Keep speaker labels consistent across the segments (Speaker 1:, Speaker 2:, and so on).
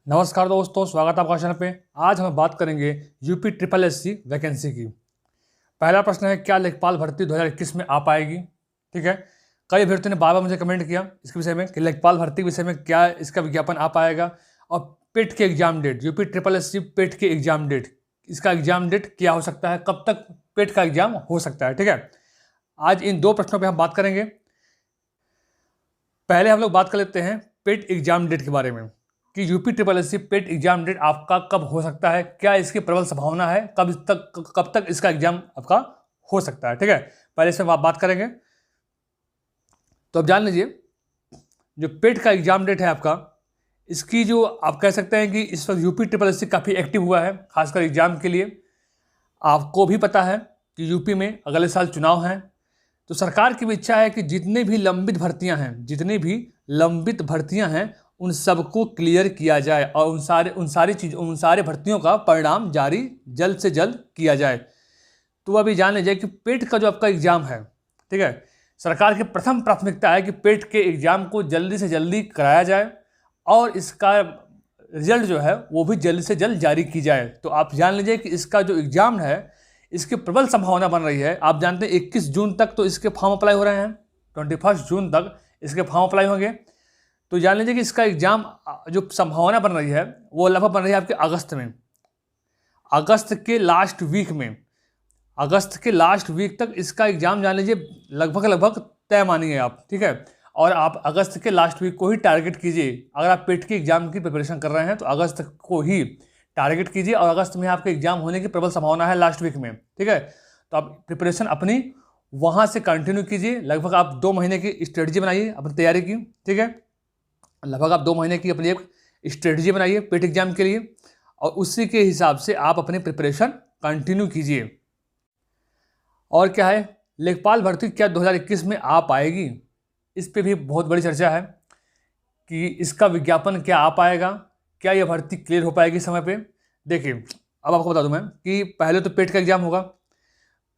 Speaker 1: नमस्कार दोस्तों, स्वागत है आपका चैनल पे। आज हम बात करेंगे यूपी ट्रिपल एससी वैकेंसी की। पहला प्रश्न है, क्या लेखपाल भर्ती 2021 में आ पाएगी? ठीक है। कई अभ्यर्थियों ने बार बार मुझे कमेंट किया इसके विषय में कि लेखपाल भर्ती के विषय में क्या इसका विज्ञापन आ पाएगा, और पेट के exam date, UP triple SC PET के एग्जाम डेट, इसका एग्जाम डेट क्या हो सकता है, कब तक पेट का एग्जाम हो सकता है। ठीक है। आज इन दो प्रश्नों पर हम बात करेंगे। पहले हम लोग बात कर लेते हैं पेट एग्जाम डेट के बारे में कि UP triple SC PET exam date आपका कब हो सकता है, क्या इसकी प्रबल संभावना है, कब तक इसका एग्जाम आपका हो सकता है। ठीक है। पहले इसमें आप बात करेंगे। तो अब जान लीजिए, जो पेट का एग्जाम डेट है आपका, इसकी जो आप कह सकते हैं कि इस वक्त यूपी ट्रिपल एससी काफ़ी एक्टिव हुआ है, खासकर एग्जाम के लिए। आपको भी पता है कि यूपी में अगले साल चुनाव हैं, तो सरकार की भी इच्छा है कि जितनी भी लंबित भर्तियां हैं उन सबको क्लियर किया जाए और उन सारे भर्तियों का परिणाम जारी जल्द से जल्द किया जाए। तो अभी जान लीजिए कि पेट का जो आपका एग्जाम है, ठीक है, सरकार की प्रथम प्राथमिकता है कि पेट के एग्जाम को जल्दी से जल्दी कराया जाए और इसका रिजल्ट जो है वो भी जल्दी से जल्द जारी की जाए। तो आप जान लीजिए कि इसका जो एग्जाम है, इसकी प्रबल संभावना बन रही है। आप जानते हैं 21 जून तक तो इसके फॉर्म अप्लाई हो रहे हैं, 21 जून तक इसके फॉर्म अप्लाई होंगे। तो जान लीजिए कि इसका एग्जाम जो संभावना बन रही है वो लगभग बन रही है आपके अगस्त के लास्ट वीक तक इसका एग्जाम जान लीजिए लगभग तय मानिए आप। ठीक है। और आप अगस्त के लास्ट वीक को ही टारगेट कीजिए। अगर आप पेट के एग्जाम की प्रिपरेशन कर रहे हैं तो अगस्त को ही टारगेट कीजिए और अगस्त में आपके एग्जाम होने की प्रबल संभावना है लास्ट वीक में। ठीक है। तो आप प्रिपरेशन अपनी वहाँ से कंटिन्यू कीजिए। लगभग आप 2 महीने की स्ट्रेटजी बनाइए अपनी तैयारी की। ठीक है। लगभग आप 2 महीने की अपनी एक स्ट्रेटजी बनाइए पेट एग्जाम के लिए और उसी के हिसाब से आप अपनी प्रिपरेशन कंटिन्यू कीजिए। और क्या है, लेखपाल भर्ती क्या 2021 में आ पाएगी? इस पे भी बहुत बड़ी चर्चा है कि इसका विज्ञापन क्या आ पाएगा, क्या यह भर्ती क्लियर हो पाएगी समय पे। देखिए, अब आपको बता दूं मैं कि पहले तो पेट का एग्जाम होगा।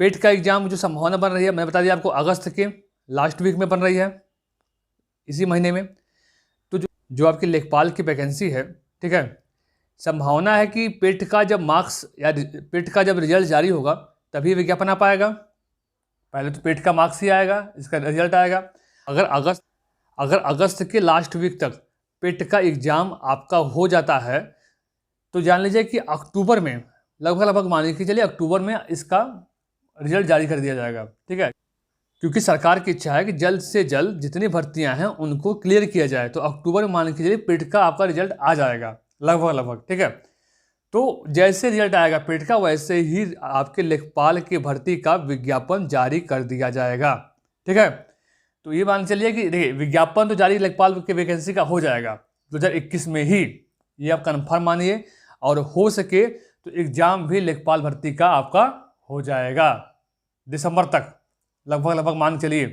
Speaker 1: पेट का एग्जाम जो संभावना बन रही है, मैंने बता दिया आपको, अगस्त के लास्ट वीक में बन रही है, इसी महीने में। तो जो आपकी लेखपाल की वैकेंसी है, ठीक है, संभावना है कि पेट का जब मार्क्स या पेट का जब रिजल्ट जारी होगा तभी विज्ञापन आ पाएगा। पहले तो पेट का मार्क्स ही आएगा, इसका रिजल्ट आएगा। अगर अगस्त के लास्ट वीक तक पेट का एग्जाम आपका हो जाता है तो जान लीजिए कि अक्टूबर में लगभग मान के चलिए अक्टूबर में इसका रिजल्ट जारी कर दिया जाएगा। ठीक है। क्योंकि सरकार की इच्छा है कि जल्द से जल्द जितनी भर्तियां हैं उनको क्लियर किया जाए, तो अक्टूबर में मान के चलिए पेट का आपका रिजल्ट आ जाएगा लगभग। ठीक है। तो जैसे रिजल्ट आएगा पेट का, वैसे ही आपके लेखपाल की भर्ती का विज्ञापन जारी कर दिया जाएगा। ठीक है। तो ये मान चलिए कि देखिए, विज्ञापन तो जारी लेखपाल की वैकेंसी का हो जाएगा 2021 में ही, ये आप कन्फर्म मानिए। और हो सके तो एग्जाम भी लेखपाल भर्ती का आपका हो जाएगा दिसंबर तक, लगभग मान चलिए।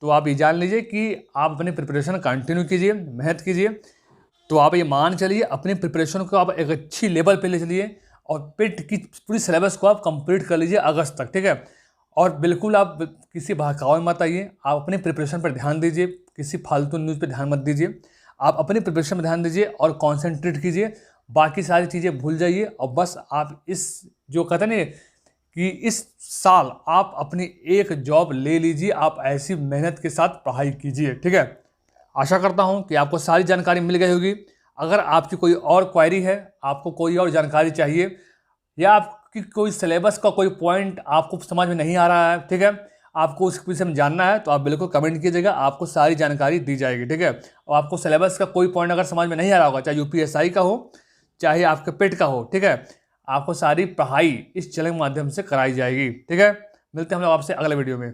Speaker 1: तो आप ये जान लीजिए कि आप अपनी प्रिपरेशन कंटिन्यू कीजिए, मेहनत कीजिए। तो आप ये मान चलिए अपनी प्रिपरेशन को आप एक अच्छी लेवल पे ले चलिए और पेट की पूरी सिलेबस को आप कंप्लीट कर लीजिए अगस्त तक। ठीक है। और बिल्कुल आप किसी बहकावे में मत आइए, आप अपनी प्रिपरेशन पर ध्यान दीजिए, किसी फालतू न्यूज़ पर ध्यान मत दीजिए। आप अपनी प्रिपरेशन में ध्यान दीजिए और कॉन्सेंट्रेट कीजिए, बाकी सारी चीज़ें भूल जाइए। और बस आप इस जो कहते हैं ना कि इस साल आप अपनी एक जॉब ले लीजिए, आप ऐसी मेहनत के साथ पढ़ाई कीजिए। ठीक है। आशा करता हूं कि आपको सारी जानकारी मिल गई होगी। अगर आपकी कोई और क्वेरी है, आपको कोई और जानकारी चाहिए, या आपकी कोई सिलेबस का कोई पॉइंट आपको समझ में नहीं आ रहा है, ठीक है, आपको उस विषय में जानना है, तो आप बिल्कुल कमेंट कीजिएगा, आपको सारी जानकारी दी जाएगी। ठीक है। और आपको सिलेबस का कोई पॉइंट अगर समझ में नहीं आ रहा होगा, चाहे यूपीएसआई का हो चाहे आपके पेट का हो, ठीक है, आपको सारी पढ़ाई इस चैनल के माध्यम से कराई जाएगी। ठीक है। मिलते हैं हम लोग आपसे अगले वीडियो में।